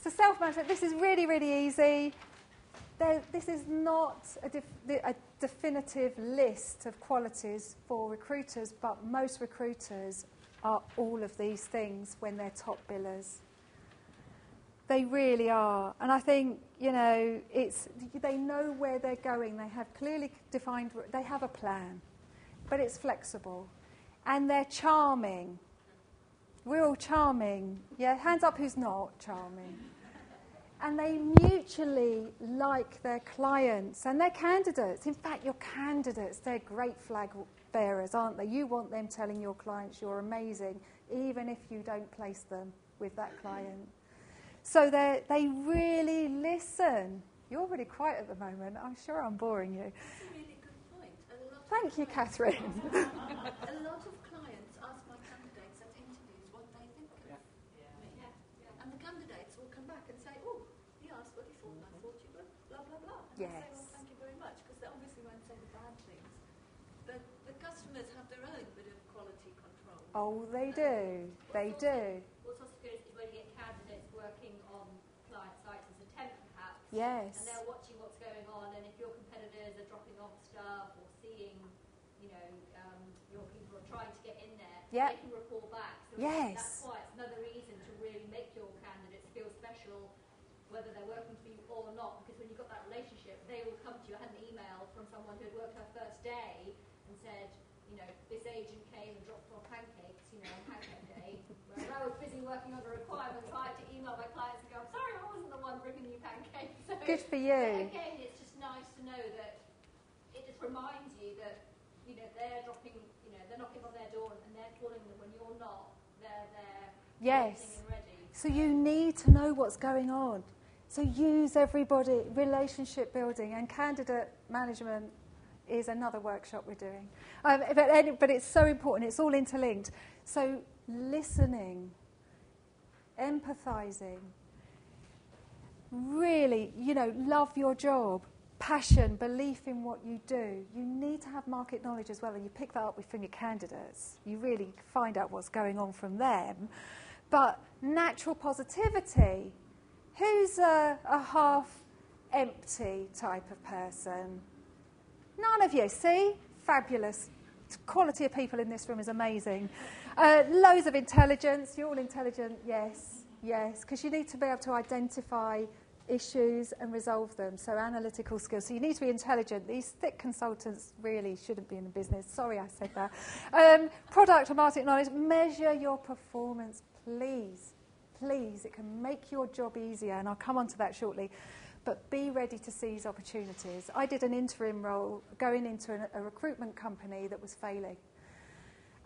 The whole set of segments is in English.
So self-management, this is really, really easy. This is not a definitive list of qualities for recruiters, but most recruiters are all of these things when they're top billers. They really are. And I think, you know, they know where they're going. They have clearly defined, they have a plan, but it's flexible. And they're charming. We're all charming. Yeah, hands up who's not charming. And they mutually like their clients and their candidates. In fact, your candidates, they're great flag bearers, aren't they? You want them telling your clients you're amazing, even if you don't place them with that client. So they really listen. You're really quiet at the moment. I'm sure I'm boring you. That's a really good point. Thank you, Catherine. A lot of clients ask my candidates at interviews what they think of me. And the candidates will come back and say, oh, you asked what you thought, and I thought you were blah, blah, blah. And I say, well, thank you very much, because they obviously won't say the bad things. But the customers have their own bit of quality control. Oh, they do. They do. What's also good is when you get candidates working on client sites as a temp, perhaps. Yes. And they're watching what's going on, and if your competitors are dropping off stuff or seeing, you know, your people are trying to get in there, they can report back. So that's why it's another reason to really make your candidates feel special, whether they're working for you or not, because when you've got that relationship, they will come to you. I had an email from someone who had worked her first day and said, you know, this agent came and dropped off pancakes, you know, on pancake day. Whereas I was busy working on the requirements, I had to email my clients and go, I'm sorry, I wasn't the one bringing you pancakes. So, good for you. Again, it's just nice to know that it just reminds you that, you know, they're dropping, you know, they're knocking on their door and they're calling them when you're not. They're there, waiting and ready. So you need to know what's going on. So use everybody, relationship building and candidate management is another workshop we're doing. But it's so important, it's all interlinked. So listening, empathizing, really, you know, love your job, passion, belief in what you do. You need to have market knowledge as well, and you pick that up from your candidates. You really find out what's going on from them. But natural positivity, who's a half-empty type of person? None of you, see? Fabulous. Quality of people in this room is amazing. Loads of intelligence. You're all intelligent, yes, because you need to be able to identify issues and resolve them, so analytical skills. So you need to be intelligent. These thick consultants really shouldn't be in the business. Sorry I said that. Product and market knowledge. Measure your performance, please. Please, it can make your job easier, and I'll come on to that shortly. But be ready to seize opportunities. I did an interim role going into a recruitment company that was failing.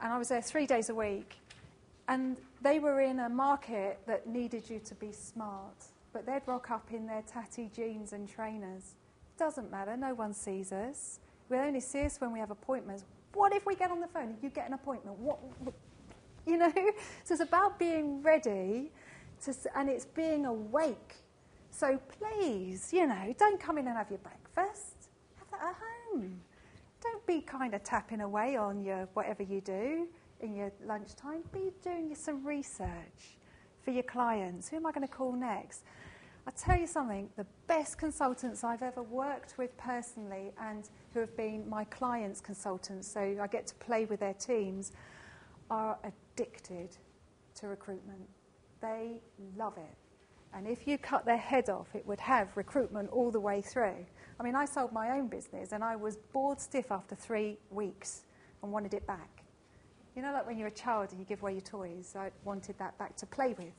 And I was there 3 days a week. And they were in a market that needed you to be smart. But they'd rock up in their tatty jeans and trainers. Doesn't matter, no one sees us. We only see us when we have appointments. What if we get on the phone and you get an appointment? What you know? So it's about being ready, and it's being awake. So please, you know, don't come in and have your breakfast. Have that at home. Don't be kind of tapping away on your whatever you do in your lunchtime. Be doing some research for your clients. Who am I going to call next? I'll tell you something, the best consultants I've ever worked with personally and who have been my clients' consultants, so I get to play with their teams, are addicted to recruitment. They love it. And if you cut their head off, it would have recruitment all the way through. I mean, I sold my own business and I was bored stiff after 3 weeks and wanted it back. You know, like when you're a child and you give away your toys, I wanted that back to play with.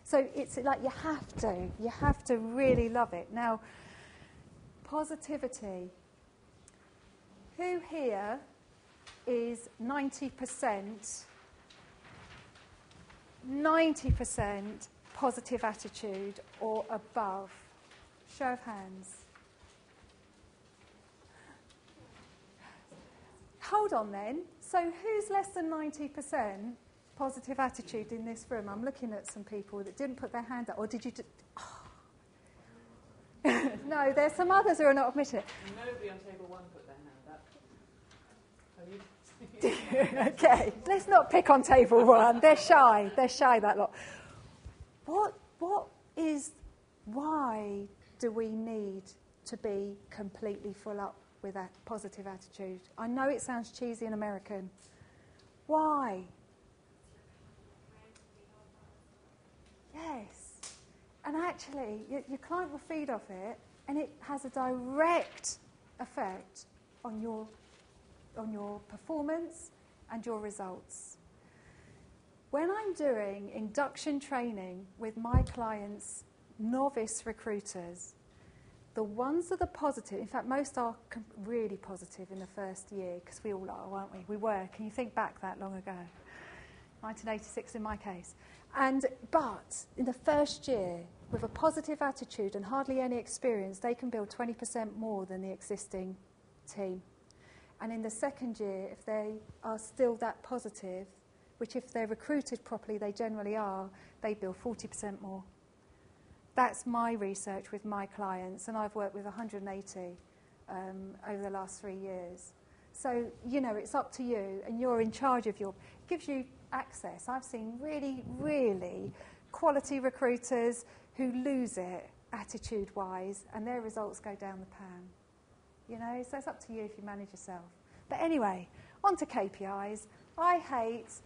So it's like you have to really love it. Now, positivity. Who here is 90% positive attitude or above? Show of hands. Hold on then. So who's less than 90% positive attitude in this room? I'm looking at some people that didn't put their hand up. Or did you... No, there's some others who are not admitting it. Nobody on table 1 put their hand up. Okay, let's not pick on table 1. They're shy, that lot. What is Why do we need to be completely full up with that positive attitude? I know it sounds cheesy and American. Why? Yes. And actually, your client will feed off it, and it has a direct effect on your performance and your results. When I'm doing induction training with my clients, novice recruiters, the ones that are positive, in fact, most are really positive in the first year, because we all are, aren't we? We were. Can you think back that long ago? 1986 in my case. But in the first year, with a positive attitude and hardly any experience, they can build 20% more than the existing team. And in the second year, if they are still that positive, which if they're recruited properly, they generally are, they build 40% more. That's my research with my clients, and I've worked with 180 over the last 3 years. So, it's up to you, and you're in charge of it gives you access. I've seen really, really quality recruiters who lose it attitude-wise, and their results go down the pan. So it's up to you if you manage yourself. But anyway, on to KPIs. I hate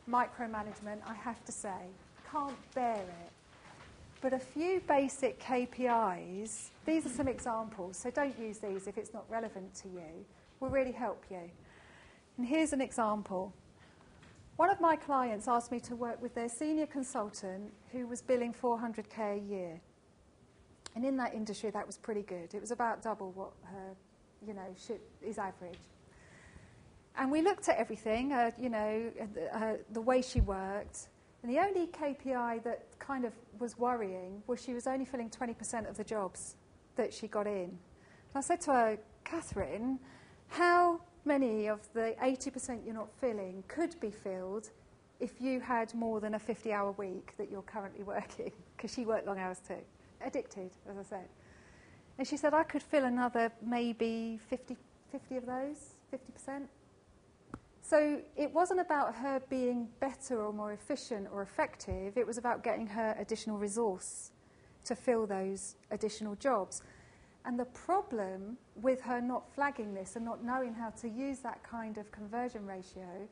micromanagement, I have to say. Can't bear it. But a few basic KPIs, these are some examples, so don't use these if it's not relevant to you, will really help you. And here's an example. One of my clients asked me to work with their senior consultant who was billing 400k a year. And in that industry, that was pretty good. It was about double what her, is average. And we looked at everything, the way she worked. And the only KPI that kind of was worrying was she was only filling 20% of the jobs that she got in. And I said to her, Catherine, how many of the 80% you're not filling could be filled if you had more than a 50-hour week that you're currently working? Because she worked long hours too. Addicted, as I said. And she said, I could fill another maybe 50 of those, 50%. So it wasn't about her being better or more efficient or effective. It was about getting her additional resource to fill those additional jobs. And the problem with her not flagging this and not knowing how to use that kind of conversion ratio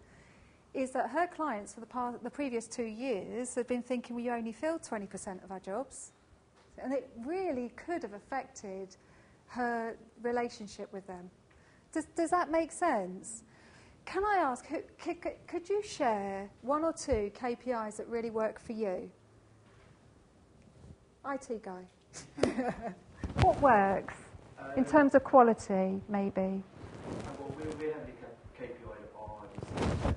is that her clients for the previous 2 years had been thinking, we only fill 20% of our jobs. And it really could have affected her relationship with them. Does that make sense? Can I ask, could you share 1 or 2 KPIs that really work for you? IT guy. What works? In terms of quality, maybe. Well, we have a KPI on.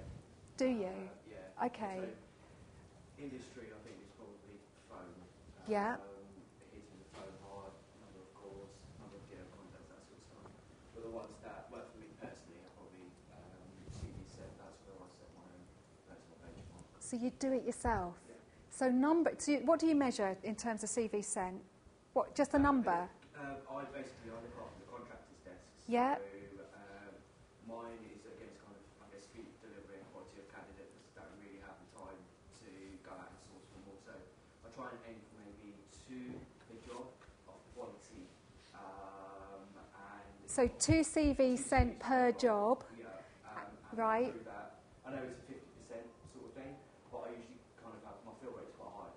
Do you? Yeah. Okay. So industry, I think, is probably phone. Yeah. Hitting the phone hard, number of calls, number of contacts, that sort of stuff. But the ones that work for me personally are probably CV sent. That's where I set my own personal benchmark. So you do it yourself. Yeah. So what do you measure in terms of CV sent? What, just a number? I look after the contractors' desks. Yeah. So mine is against kind of, I guess, speed delivery and quality of candidates that don't really have the time to go out and source for more. So I try and aim for maybe 2 per job of quality. So 2 CVs sent per job. Yeah. Right. That, I know it's a 50% sort of thing, but I usually kind of have my fill rate's quite high.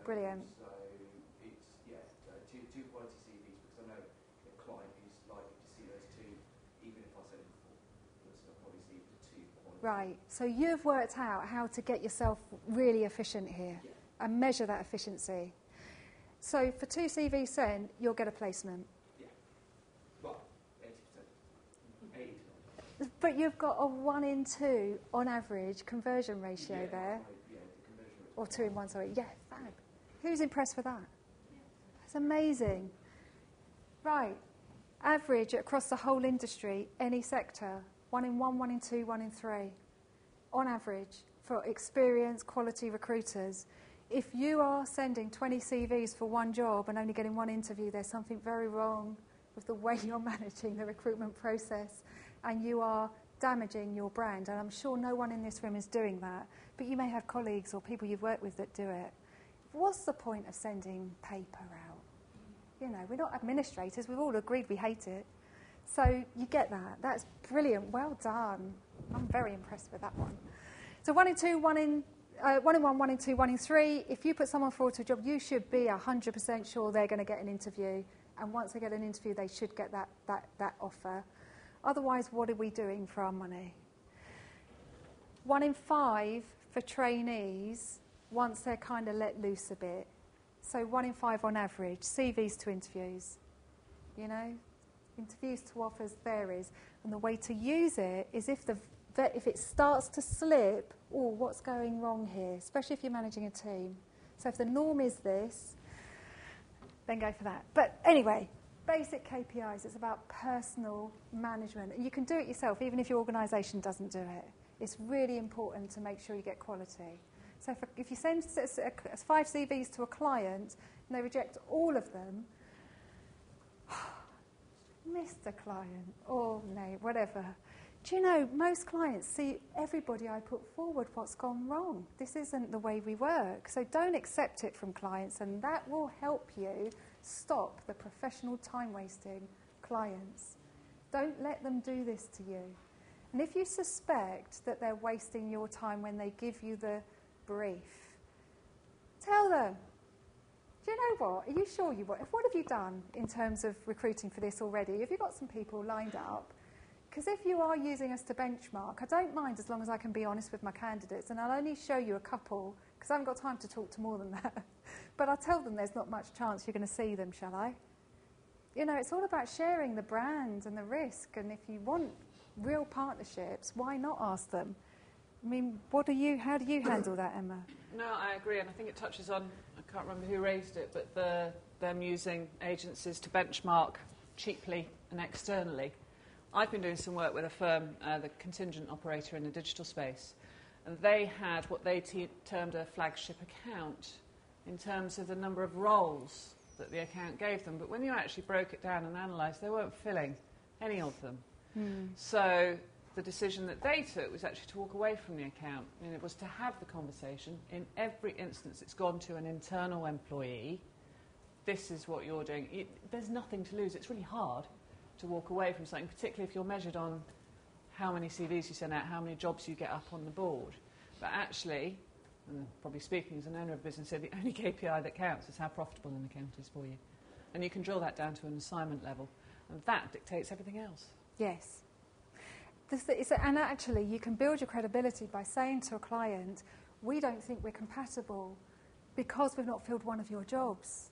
Brilliant. So it's, two quality CVs, because I know the client is likely to see those 2, even if I said it before. They'll probably see the 2 quality. Right. So you've worked out how to get yourself really efficient here and measure that efficiency. So for 2 CVs sent, you'll get a placement. Yeah. Well, 80%. 80%. But you've got a 1 in 2 on average conversion ratio there. The conversion rate. Or 2 in 1, sorry. Yeah, fab. Who's impressed with that? That's amazing. Right. Average across the whole industry, any sector, 1 in 1, 1 in 2, 1 in 3. On average, for experienced quality recruiters. If you are sending 20 CVs for 1 job and only getting 1 interview, there's something very wrong with the way you're managing the recruitment process, and you are damaging your brand. And I'm sure no one in this room is doing that, but you may have colleagues or people you've worked with that do it. What's the point of sending paper out? You know, we're not administrators. We've all agreed we hate it. So you get that. That's brilliant. Well done. I'm very impressed with that one. So 1 in 2, 1 in 1, 1 in 2, 1 in 3. If you put someone forward to a job, you should be 100% sure they're going to get an interview. And once they get an interview, they should get that offer. Otherwise, what are we doing for our money? 1 in 5 for trainees once they're kind of let loose a bit. So 1 in 5 on average, CVs to interviews. You know, interviews to offers varies. And the way to use it is if it starts to slip, what's going wrong here? Especially if you're managing a team. So if the norm is this, then go for that. But anyway, basic KPIs, it's about personal management. You can do it yourself, even if your organisation doesn't do it. It's really important to make sure you get quality. So if you send 5 CVs to a client and they reject all of them, Mr. Client, or no, whatever. Do you know, most clients see everybody I put forward what's gone wrong. This isn't the way we work. So don't accept it from clients, and that will help you stop the professional time-wasting clients. Don't let them do this to you. And if you suspect that they're wasting your time when they give you the brief, tell them. Do you know what? Are you sure you want? What have you done in terms of recruiting for this already? Have you got some people lined up? Because if you are using us to benchmark, I don't mind as long as I can be honest with my candidates, and I'll only show you a couple because I haven't got time to talk to more than that. But I'll tell them there's not much chance you're going to see them, shall I? You know, it's all about sharing the brand and the risk, and if you want real partnerships, why not ask them? I mean, how do you handle that, Emma? No, I agree, and I think it touches on, I can't remember who raised it, but them using agencies to benchmark cheaply and externally. I've been doing some work with a firm, the contingent operator in the digital space, and they had what they termed a flagship account in terms of the number of roles that the account gave them. But when you actually broke it down and analysed, they weren't filling any of them. So the decision that they took was actually to walk away from the account, and it was to have the conversation. In every instance, it's gone to an internal employee. This is what you're doing. There's nothing to lose. It's really hard to walk away from something, particularly if you're measured on how many CVs you send out, how many jobs you get up on the board. But actually, and probably speaking as an owner of a business, the only KPI that counts is how profitable an account is for you. And you can drill that down to an assignment level, and that dictates everything else. Yes. And actually, you can build your credibility by saying to a client, we don't think we're compatible because we've not filled one of your jobs.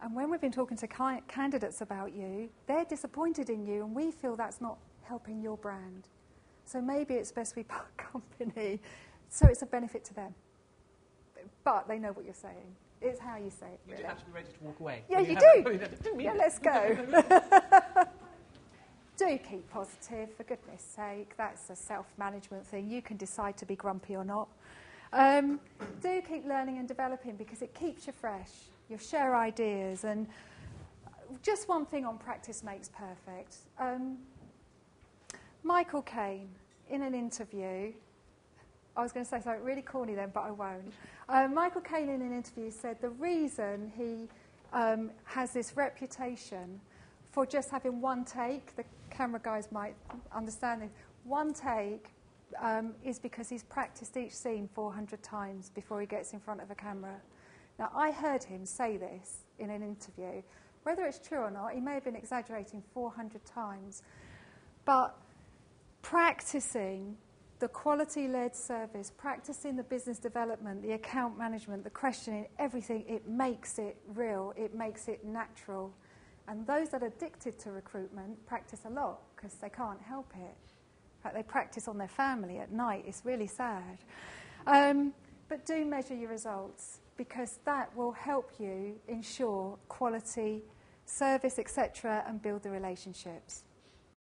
And when we've been talking to candidates about you, they're disappointed in you, and we feel that's not helping your brand. So maybe it's best we part company, so it's a benefit to them. But they know what you're saying. It's how you say it. You do have to be ready to walk away. Yeah, you do. Yeah, let's go. Do keep positive, for goodness sake. That's a self-management thing. You can decide to be grumpy or not. Do keep learning and developing because it keeps you fresh. You share ideas. And just one thing on practice makes perfect. Michael Caine, in an interview, I was going to say something really corny then, but I won't. Michael Caine, in an interview, said the reason he has this reputation for just having one take, the camera guys might understand this, one take is because he's practiced each scene 400 times before he gets in front of a camera. Now, I heard him say this in an interview. Whether it's true or not, he may have been exaggerating 400 times. But practicing the quality-led service, practicing the business development, the account management, the questioning, everything, it makes it real, it makes it natural. And those that are addicted to recruitment practice a lot because they can't help it. In fact, they practice on their family at night. It's really sad. But do measure your results because that will help you ensure quality, service, etc., and build the relationships.